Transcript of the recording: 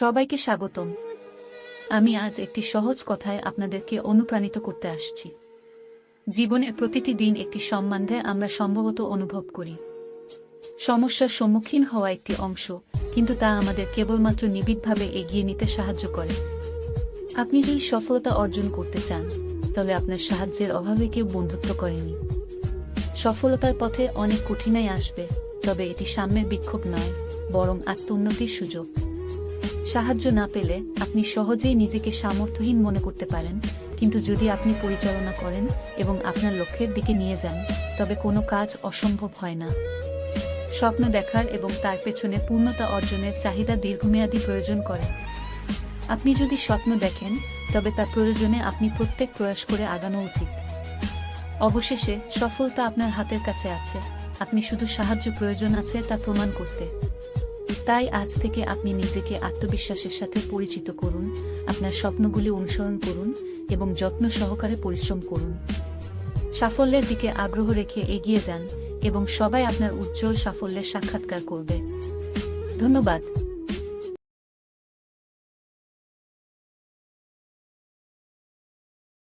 সবাইকে স্বাগতম। আমি আজ একটি সহজ কথায় আপনাদেরকে অনুপ্রাণিত করতে আসছি। জীবনের প্রতিটি দিন একটি সম্বন্ধে আমরা সম্ভবত অনুভব করি। সমস্যার সম্মুখীন হওয়া একটি অংশ, কিন্তু তা আমাদের কেবলমাত্র নিবিড়ভাবে এগিয়ে নিতে সাহায্য করে। আপনি যদি সফলতা অর্জন করতে চান, তবে আপনার সাহায্যের অভাবে কেউ বন্ধুত্ব করেনি। সফলতার পথে অনেক কঠিনাই আসবে, তবে এটি সাম্যের বিক্ষোভ নয়, বরং আত্মোন্নতির সুযোগ। সাহায্য না পেলে আপনি সহজেই নিজেকে সামর্থ্যহীন মনে করতে পারেন, কিন্তু যদি আপনি পরিচালনা করেন এবং আপনার লক্ষ্যের দিকে নিয়ে যান, তবে কোনো কাজ অসম্ভব হয় না। স্বপ্ন দেখার এবং তার পেছনে পূর্ণতা অর্জনের চাহিদা দীর্ঘমেয়াদী প্রয়োজন করে। আপনি যদি স্বপ্ন দেখেন, তবে তার প্রয়োজনে আপনি প্রত্যেক প্রয়াস করে আগানো উচিত। অবশেষে সফলতা আপনার হাতের কাছে আছে, আপনি শুধু সাহায্য প্রয়োজন আছে তা প্রমাণ করতে। তাই আজ থেকে আপনি নিজেকে আত্মবিশ্বাসের সাথে পরিচিত করুন, আপনার স্বপ্নগুলি অনুসরণ করুন এবং যত্ন সহকারে পরিশ্রম করুন। সাফল্যের দিকে আগ্রহ রেখে এগিয়ে যান এবং সবাই আপনার উজ্জ্বল সাফল্যের সাক্ষাৎকার করবে। ধন্যবাদ।